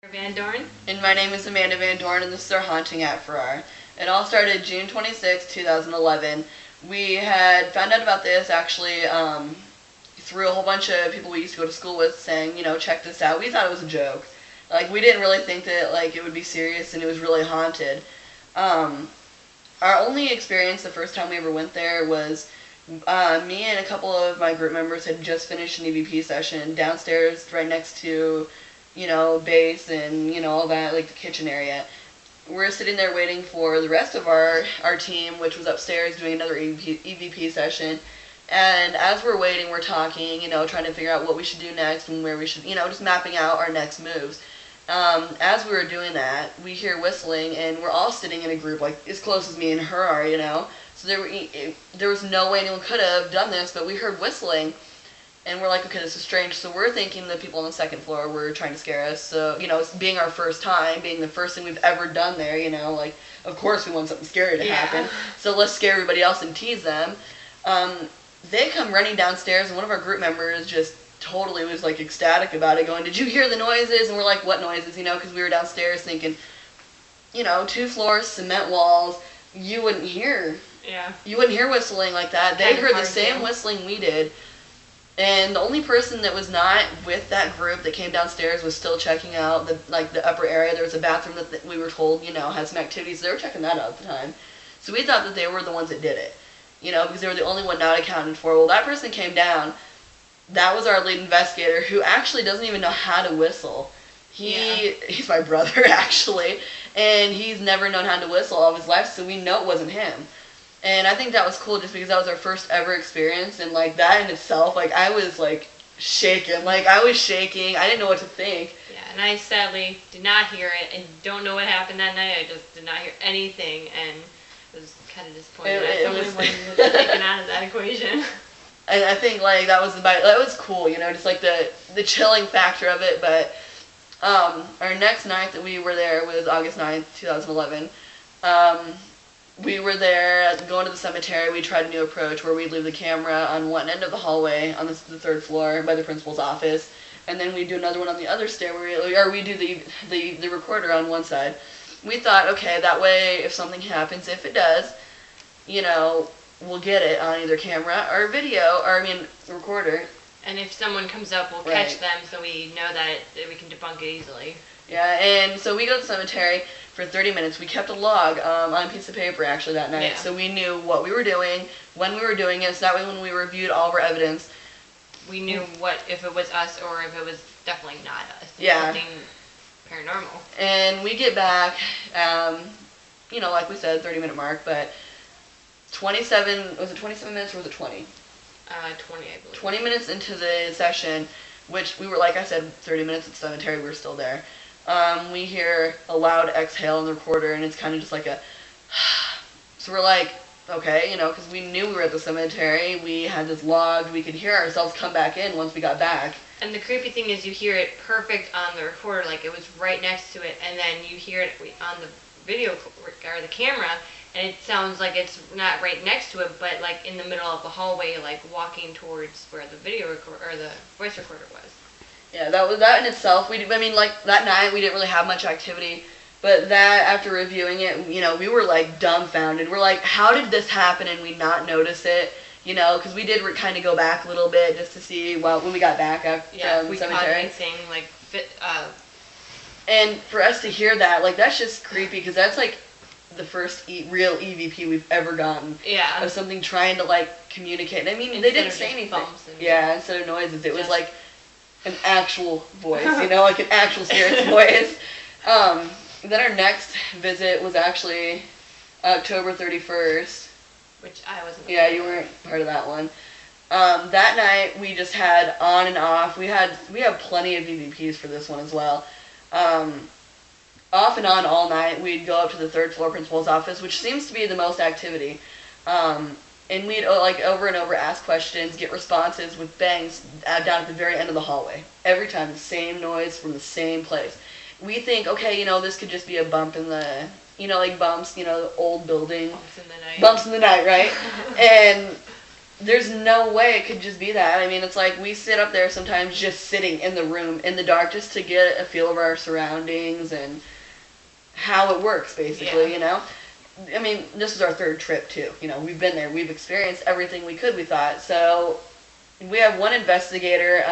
Van Dorn. And my name is Amanda Van Dorn, and this is our haunting at Farrar. It all started June 26, 2011. We had found out about this actually through a whole bunch of people we used to go to school with saying, check this out. We thought it was a joke. We didn't really think that, it would be serious and it was really haunted. Our only experience the first time we ever went there was me and a couple of my group members had just finished an EVP session downstairs right next to base and, all that, the kitchen area. We're sitting there waiting for the rest of our team, which was upstairs doing another EVP session. And as we're waiting, we're talking, trying to figure out what we should do next and where we should, just mapping out our next moves. As we were doing that, we hear whistling, and we're all sitting in a group, as close as me and her are, So there was no way anyone could have done this, but we heard whistling. And we're like, okay, this is strange. So we're thinking the people on the second floor were trying to scare us. So, it's being our first time, being the first thing we've ever done there, of course we want something scary to happen. So let's scare everybody else and tease them. They come running downstairs, and one of our group members just totally was, ecstatic about it, going, did you hear the noises? And we're like, what noises? Because we were downstairs thinking, 2 floors, cement walls, you wouldn't hear. Yeah. You wouldn't hear whistling like that. They heard the same whistling we did. And the only person that was not with that group that came downstairs was still checking out the upper area. There was a bathroom that we were told, had some activities. They were checking that out at the time. So we thought that they were the ones that did it, because they were the only one not accounted for. Well, that person came down. That was our lead investigator, who actually doesn't even know how to whistle. He's my brother, actually, and he's never known how to whistle all of his life, so we know it wasn't him. And I think that was cool just because that was our first ever experience, and that in itself, I was shaking. I was shaking. I didn't know what to think. Yeah, and I sadly did not hear it and don't know what happened that night. I just did not hear anything, and it was kind of disappointing. It was taken out of that equation. And I think that was cool, just the chilling factor of it. But our next night that we were there was August 9th, 2011. We were there going to the cemetery. We tried a new approach where we'd leave the camera on one end of the hallway on the 3rd floor by the principal's office, and then we'd do another one on the other stair where we do the recorder on one side. We thought, okay, that way if something happens, if it does, we'll get it on either camera or video, recorder. And if someone comes up, we'll catch them, so we know that we can debunk it easily. Yeah, and so we go to the cemetery for 30 minutes. We kept a log on a piece of paper, actually, that night. Yeah. So we knew what we were doing, when we were doing it, so that way when we reviewed all of our evidence, we knew if it was us or if it was definitely not us. Yeah. Something paranormal. And we get back, like we said, 30-minute mark, but 27 minutes or was it 20? 20, I believe. 20 minutes into the session, which we were, like I said, 30 minutes at the cemetery, we were still there. We hear a loud exhale in the recorder, and it's kind of just like a... So we're like, okay, because we knew we were at the cemetery. We had this logged. We could hear ourselves come back in once we got back. And the creepy thing is you hear it perfect on the recorder, it was right next to it, and then you hear it on the video or the camera, and it sounds like it's not right next to it, but in the middle of the hallway, walking towards where the video recorder or the voice recorder was. Yeah, that in itself. That night we didn't really have much activity, but that after reviewing it, we were dumbfounded. We're like, how did this happen and we not notice it? Because we did kind of go back a little bit just to see when we got back from the cemetery. Anything And for us to hear that, that's just creepy because that's the first real EVP we've ever gotten. Yeah. Of something trying to communicate. They didn't say anything. Instead of noises, it was an actual voice, an actual spirit's voice. Then our next visit was actually October 31st. Which I wasn't. Yeah, you weren't part of that one. That night we just had on and off. We have plenty of EVPs for this one as well. Off and on all night, we'd go up to the 3rd floor principal's office, which seems to be the most activity. And we'd over and over ask questions, get responses with bangs down at the very end of the hallway. Every time, the same noise from the same place. We think, okay, this could just be a bump in the, bumps, the old building. Bumps in the night. Bumps in the night, right? And there's no way it could just be that. I mean, it's like we sit up there sometimes just sitting in the room in the dark just to get a feel of our surroundings and how it works, basically, Yeah. you know? I mean, this is our third trip, too. You know, we've been there. We've experienced everything we could, we thought. So we have one investigator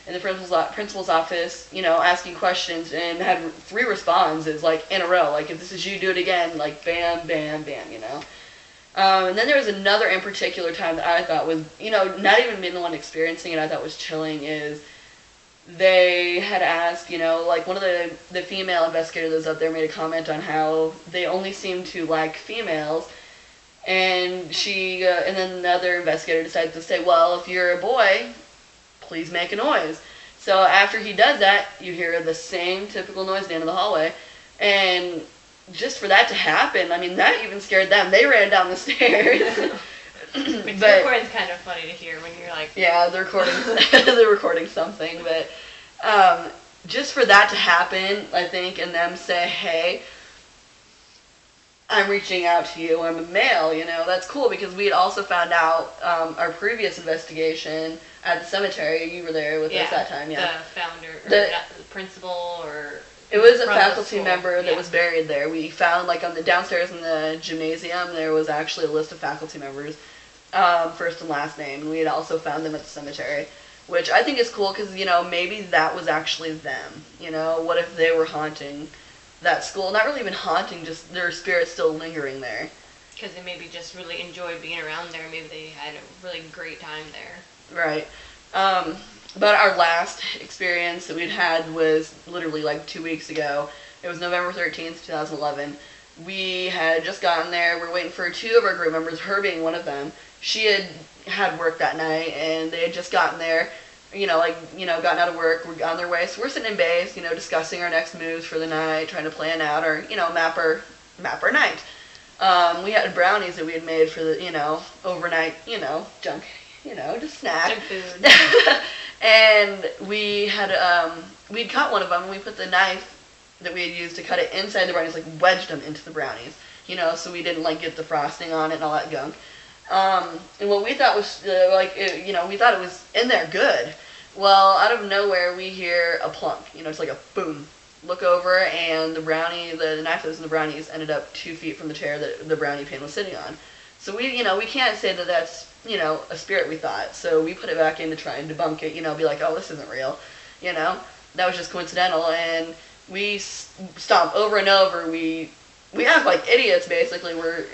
in the principal's office, you know, asking questions and had 3 responses, like, in a row. Like, if this is you, do it again. Like, bam, bam, bam, you know? And then there was another in particular time that I thought was, you know, not even being the one experiencing it, I thought was chilling, is they had asked, you know, like one of the female investigators that was up there made a comment on how they only seem to like females, and and then the other investigator decided to say, well, if you're a boy, please make a noise. So after he does that, you hear the same typical noise at the end of the hallway, and just for that to happen, I mean, that even scared them. They ran down the stairs. Which But recording's kind of funny to hear when you're like, yeah, they're recording. They're recording something, but just for that to happen, I think, and them say, "Hey, I'm reaching out to you. I'm a male." You know, that's cool because we had also found out our previous investigation at the cemetery. You were there with us that time, yeah. The founder, or The- not the principal, or It was a from the faculty school. member that Yeah. was buried there. We found, like, on the downstairs in the gymnasium, there was actually a list of faculty members, first and last name, and we had also found them at the cemetery, which I think is cool because, you know, maybe that was actually them. You know, what if they were haunting that school? Not really even haunting, just their spirit still lingering there. Because they maybe just really enjoyed being around there. Maybe they had a really great time there. Right. But our last experience that we'd had was literally like 2 weeks ago. It was November 13th, 2011. We had just gotten there. We were waiting for 2 of our group members, her being one of them. She had work that night, and they had just gotten there, gotten out of work. We're on their way. So we're sitting in base, discussing our next moves for the night, trying to plan out or, map our night. We had brownies that we had made for the, overnight, junk, just snack. Junk food. And we had, we'd cut one of them, and we put the knife that we had used to cut it inside the brownies, like wedged them into the brownies, so we didn't get the frosting on it and all that gunk. And what we thought was, we thought it was in there good. Well, out of nowhere, we hear a plunk, it's like a boom. Look over, and the knife that was in the brownies ended up 2 feet from the chair that the brownie pan was sitting on. So we can't say that that's, a spirit, we thought. So we put it back in to try and debunk it, be like, oh, this isn't real, That was just coincidental, and we stomp over and over. We act like idiots, basically. We're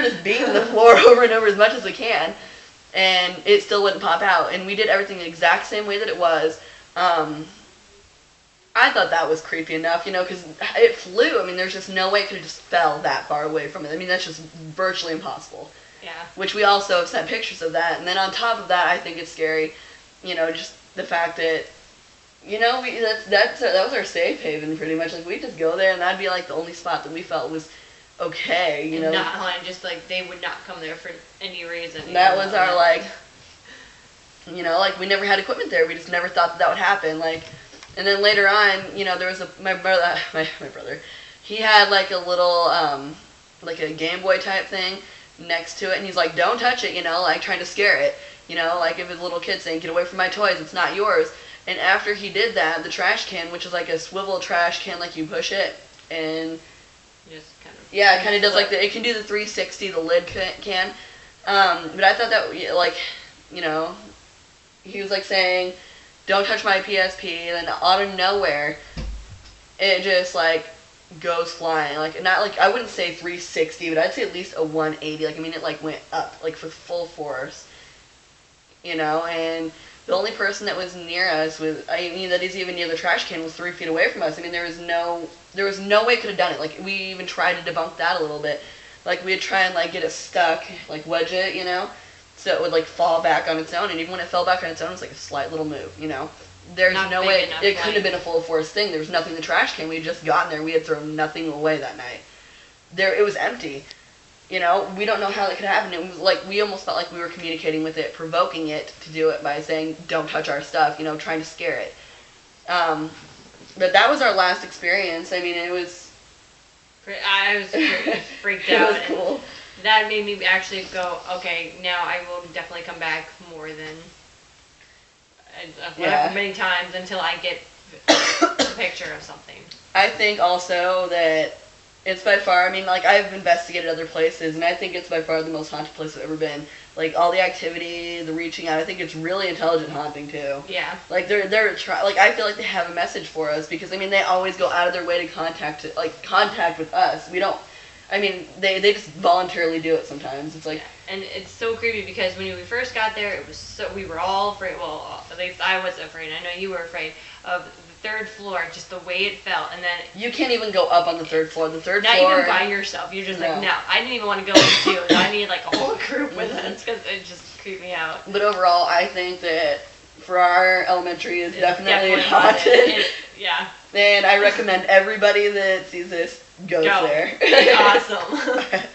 just beating the floor over and over as much as we can, and it still wouldn't pop out. And we did everything the exact same way that it was. I thought that was creepy enough, because it flew. I mean, there's just no way it could have just fell that far away from it. I mean, that's just virtually impossible. Yeah. Which we also have sent pictures of that. And then on top of that, I think it's scary, just the fact that, that was our safe haven pretty much. Like, we'd just go there, and that'd be like the only spot that we felt was okay, And not haunted, just like they would not come there for any reason. That was our, we never had equipment there. We just never thought that would happen. And then later on, there was my brother, he had like a little, like a Game Boy type thing next to it, and he's like, don't touch it, trying to scare it, if it's a little kid saying, get away from my toys, it's not yours. And after he did that, the trash can, which is like a swivel trash can, like you push it, and just kind of. Yeah, it kind of does it can do the 360, the lid can. But I thought that, he was like saying, don't touch my PSP, and then out of nowhere, it just goes flying. I wouldn't say 360, but I'd say at least a 180. It went up, with full force. And the only person that was near us that is even near the trash can was 3 feet away from us. I mean, there was no way it could have done it. We even tried to debunk that a little bit. We'd try and get it stuck, wedge it, so it would fall back on its own. And even when it fell back on its own, it was a slight little move, There's Not no big way enough, it couldn't have been a full force thing. There was nothing in the trash can. We had just gotten there. We had thrown nothing away that night. It was empty. We don't know how that could happen. It was we almost felt like we were communicating with it, provoking it to do it by saying, don't touch our stuff, trying to scare it. But that was our last experience. I mean, it was... I was freaked It out. was cool. that made me actually go, okay, now I will definitely come back more than whatever many times until I get a picture of something. I think also that it's by far, I mean, like, I've investigated other places, and I think it's by far the most haunted place I've ever been. Like, all the activity, the reaching out, I think it's really intelligent haunting, too. Yeah. Like, like, I feel like they have a message for us, because, I mean, they always go out of their way to contact with us. We don't, I mean, they just voluntarily do it sometimes. It's like... Yeah. And it's so creepy, because when we first got there, it was so, we were all afraid, well, at least I was afraid, I know you were afraid, of the third floor, just the way it felt, and then... You can't even go up on the third floor. The third not floor... Not even by yourself. You're just like, no. I didn't even want to go in too. I need like a whole group with us, because it just creeped me out. But overall, I think that Farrar Elementary is definitely haunted. Yeah. And I recommend everybody that sees this goes there. It's awesome.